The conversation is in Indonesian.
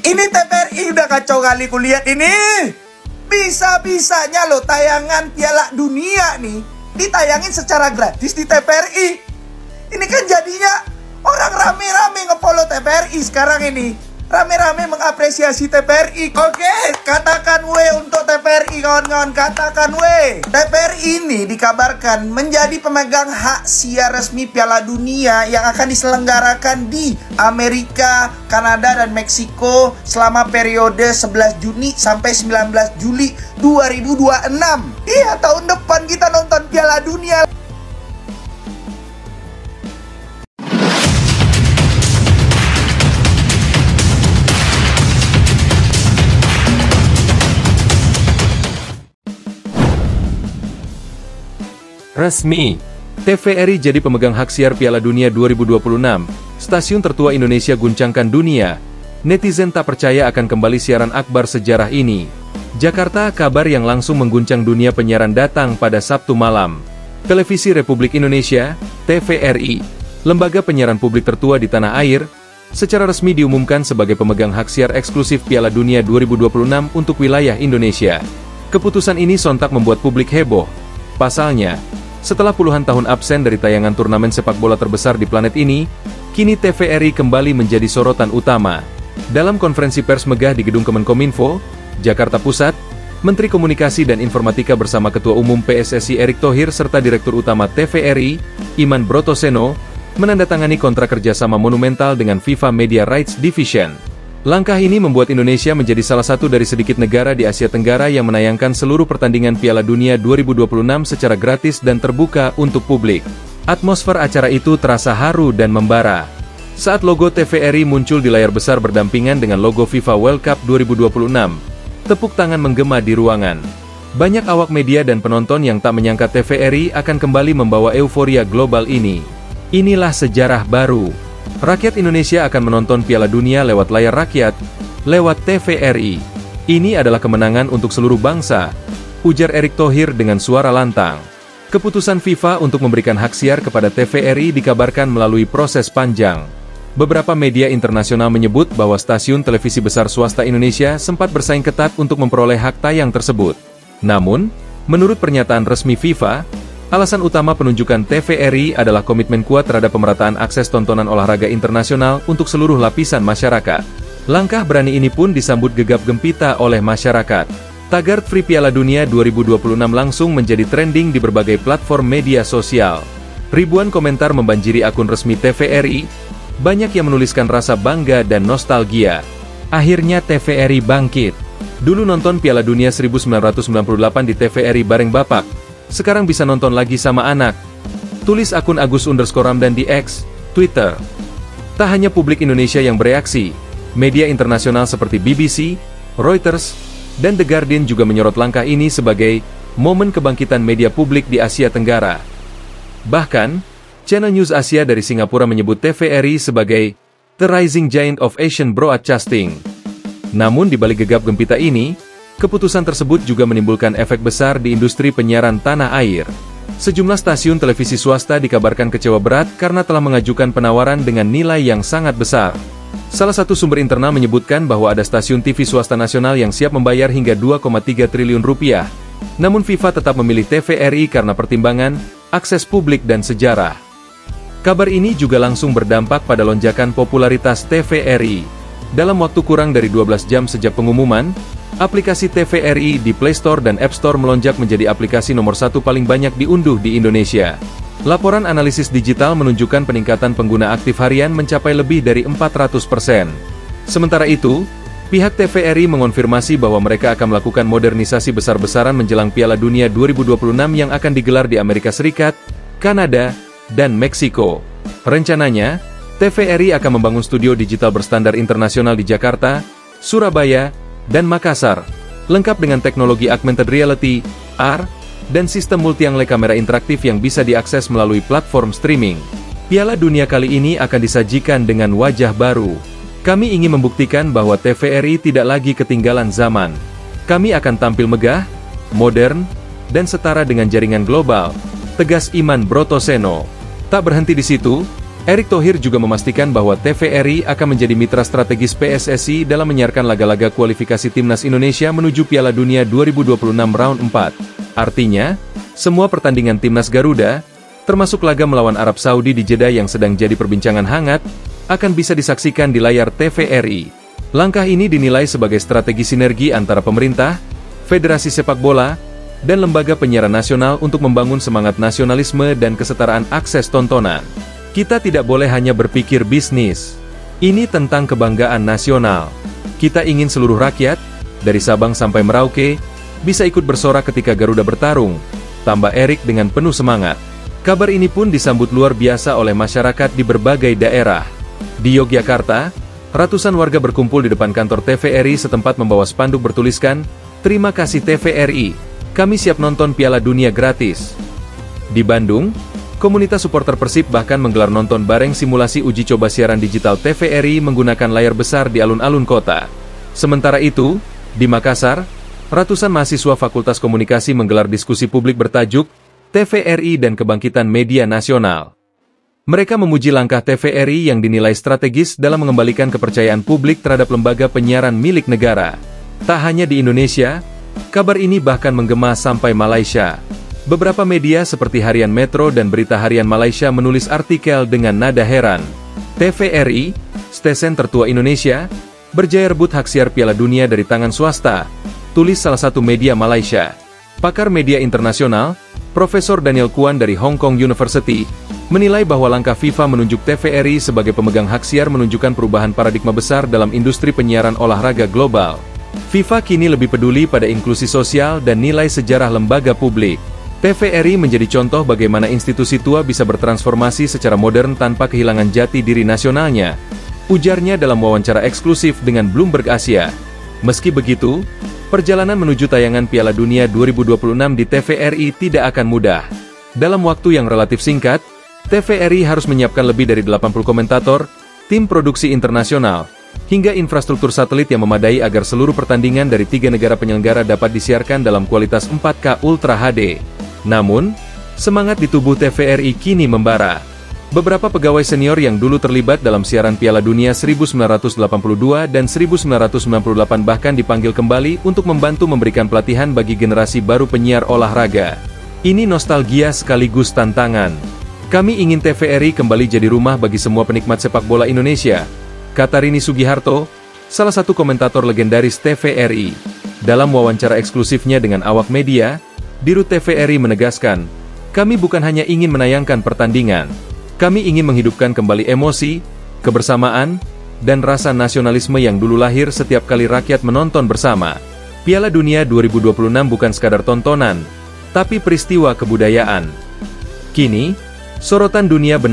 Ini TVRI udah kacau kali kulihat ini. Bisa-bisanya loh tayangan Piala Dunia nih ditayangin secara gratis di TVRI. Ini kan jadinya orang rame-rame nge-follow TVRI sekarang ini. Rame-rame mengapresiasi TVRI. Oke, katakan we untuk TVRI kawan-kawan, katakan we. TVRI ini dikabarkan menjadi pemegang hak siar resmi Piala Dunia yang akan diselenggarakan di Amerika, Kanada, dan Meksiko selama periode 11 Juni sampai 19 Juli 2026. Iya, tahun depan kita nonton Piala Dunia. Resmi, TVRI jadi pemegang hak siar Piala Dunia 2026. Stasiun tertua Indonesia guncangkan dunia. Netizen tak percaya akan kembali siaran akbar sejarah ini. Jakarta, kabar yang langsung mengguncang dunia penyiaran datang pada Sabtu malam. Televisi Republik Indonesia, TVRI, lembaga penyiaran publik tertua di tanah air, secara resmi diumumkan sebagai pemegang hak siar eksklusif Piala Dunia 2026 untuk wilayah Indonesia. Keputusan ini sontak membuat publik heboh. Pasalnya, setelah puluhan tahun absen dari tayangan turnamen sepak bola terbesar di planet ini, kini TVRI kembali menjadi sorotan utama. Dalam konferensi pers megah di Gedung Kemenkominfo, Jakarta Pusat, Menteri Komunikasi dan Informatika bersama Ketua Umum PSSI Erick Thohir serta Direktur Utama TVRI, Iman Brotoseno, menandatangani kontrak kerjasama monumental dengan FIFA Media Rights Division. Langkah ini membuat Indonesia menjadi salah satu dari sedikit negara di Asia Tenggara yang menayangkan seluruh pertandingan Piala Dunia 2026 secara gratis dan terbuka untuk publik. Atmosfer acara itu terasa haru dan membara. Saat logo TVRI muncul di layar besar berdampingan dengan logo FIFA World Cup 2026, tepuk tangan menggema di ruangan. Banyak awak media dan penonton yang tak menyangka TVRI akan kembali membawa euforia global ini. Inilah sejarah baru. Rakyat Indonesia akan menonton Piala Dunia lewat layar rakyat, lewat TVRI. Ini adalah kemenangan untuk seluruh bangsa, ujar Erick Thohir dengan suara lantang. Keputusan FIFA untuk memberikan hak siar kepada TVRI dikabarkan melalui proses panjang. Beberapa media internasional menyebut bahwa stasiun televisi besar swasta Indonesia sempat bersaing ketat untuk memperoleh hak tayang tersebut. Namun, menurut pernyataan resmi FIFA, alasan utama penunjukan TVRI adalah komitmen kuat terhadap pemerataan akses tontonan olahraga internasional untuk seluruh lapisan masyarakat. Langkah berani ini pun disambut gegap gempita oleh masyarakat. Tagar Free Piala Dunia 2026 langsung menjadi trending di berbagai platform media sosial. Ribuan komentar membanjiri akun resmi TVRI, banyak yang menuliskan rasa bangga dan nostalgia. Akhirnya TVRI bangkit. Dulu nonton Piala Dunia 1998 di TVRI bareng bapak. Sekarang bisa nonton lagi sama anak. Tulis akun Agus_Ramdan di X, Twitter. Tak hanya publik Indonesia yang bereaksi, media internasional seperti BBC, Reuters, dan The Guardian juga menyorot langkah ini sebagai momen kebangkitan media publik di Asia Tenggara. Bahkan, Channel News Asia dari Singapura menyebut TVRI sebagai The Rising Giant of Asian Broadcasting. Namun di balik gegap gempita ini, keputusan tersebut juga menimbulkan efek besar di industri penyiaran tanah air. Sejumlah stasiun televisi swasta dikabarkan kecewa berat karena telah mengajukan penawaran dengan nilai yang sangat besar. Salah satu sumber internal menyebutkan bahwa ada stasiun TV swasta nasional yang siap membayar hingga 2,3 triliun rupiah. Namun FIFA tetap memilih TVRI karena pertimbangan, akses publik dan sejarah. Kabar ini juga langsung berdampak pada lonjakan popularitas TVRI. Dalam waktu kurang dari 12 jam sejak pengumuman, aplikasi TVRI di Play Store dan App Store melonjak menjadi aplikasi nomor 1 paling banyak diunduh di Indonesia. Laporan analisis digital menunjukkan peningkatan pengguna aktif harian mencapai lebih dari 400%. Sementara itu, pihak TVRI mengonfirmasi bahwa mereka akan melakukan modernisasi besar-besaran menjelang Piala Dunia 2026 yang akan digelar di Amerika Serikat, Kanada, dan Meksiko. Rencananya, TVRI akan membangun studio digital berstandar internasional di Jakarta, Surabaya, dan Makassar, lengkap dengan teknologi augmented reality, AR, dan sistem multi-angle kamera interaktif yang bisa diakses melalui platform streaming. Piala Dunia kali ini akan disajikan dengan wajah baru. Kami ingin membuktikan bahwa TVRI tidak lagi ketinggalan zaman. Kami akan tampil megah, modern, dan setara dengan jaringan global, tegas Iman Brotoseno. Tak berhenti di situ, Erick Thohir juga memastikan bahwa TVRI akan menjadi mitra strategis PSSI dalam menyiarkan laga-laga kualifikasi Timnas Indonesia menuju Piala Dunia 2026 Round 4. Artinya, semua pertandingan Timnas Garuda, termasuk laga melawan Arab Saudi di Jeddah yang sedang jadi perbincangan hangat, akan bisa disaksikan di layar TVRI. Langkah ini dinilai sebagai strategi sinergi antara pemerintah, Federasi Sepak Bola, dan lembaga penyiaran nasional untuk membangun semangat nasionalisme dan kesetaraan akses tontonan. Kita tidak boleh hanya berpikir bisnis. Ini tentang kebanggaan nasional. Kita ingin seluruh rakyat, dari Sabang sampai Merauke, bisa ikut bersorak ketika Garuda bertarung, tambah Erick dengan penuh semangat. Kabar ini pun disambut luar biasa oleh masyarakat di berbagai daerah. Di Yogyakarta, ratusan warga berkumpul di depan kantor TVRI setempat membawa spanduk bertuliskan, "Terima kasih TVRI, kami siap nonton Piala Dunia gratis." Di Bandung, komunitas supporter Persib bahkan menggelar nonton bareng simulasi uji coba siaran digital TVRI menggunakan layar besar di alun-alun kota. Sementara itu, di Makassar, ratusan mahasiswa Fakultas Komunikasi menggelar diskusi publik bertajuk TVRI dan Kebangkitan Media Nasional. Mereka memuji langkah TVRI yang dinilai strategis dalam mengembalikan kepercayaan publik terhadap lembaga penyiaran milik negara. Tak hanya di Indonesia, kabar ini bahkan menggema sampai Malaysia. Beberapa media seperti Harian Metro dan Berita Harian Malaysia menulis artikel dengan nada heran. TVRI, stesen tertua Indonesia, berjaya rebut hak siar Piala Dunia dari tangan swasta, tulis salah satu media Malaysia. Pakar media internasional, Profesor Daniel Kuan dari Hong Kong University, menilai bahwa langkah FIFA menunjuk TVRI sebagai pemegang hak siar menunjukkan perubahan paradigma besar dalam industri penyiaran olahraga global. FIFA kini lebih peduli pada inklusi sosial dan nilai sejarah lembaga publik. TVRI menjadi contoh bagaimana institusi tua bisa bertransformasi secara modern tanpa kehilangan jati diri nasionalnya, ujarnya dalam wawancara eksklusif dengan Bloomberg Asia. Meski begitu, perjalanan menuju tayangan Piala Dunia 2026 di TVRI tidak akan mudah. Dalam waktu yang relatif singkat, TVRI harus menyiapkan lebih dari 80 komentator, tim produksi internasional, hingga infrastruktur satelit yang memadai agar seluruh pertandingan dari 3 negara penyelenggara dapat disiarkan dalam kualitas 4K Ultra HD. Namun, semangat di tubuh TVRI kini membara. Beberapa pegawai senior yang dulu terlibat dalam siaran Piala Dunia 1982 dan 1998 bahkan dipanggil kembali untuk membantu memberikan pelatihan bagi generasi baru penyiar olahraga. Ini nostalgia sekaligus tantangan. Kami ingin TVRI kembali jadi rumah bagi semua penikmat sepak bola Indonesia, kata Rini Sugiharto, salah satu komentator legendaris TVRI. Dalam wawancara eksklusifnya dengan awak media, Dirut TVRI menegaskan, "Kami bukan hanya ingin menayangkan pertandingan, kami ingin menghidupkan kembali emosi, kebersamaan, dan rasa nasionalisme yang dulu lahir setiap kali rakyat menonton bersama. Piala Dunia 2026 bukan sekadar tontonan, tapi peristiwa kebudayaan." Kini, sorotan dunia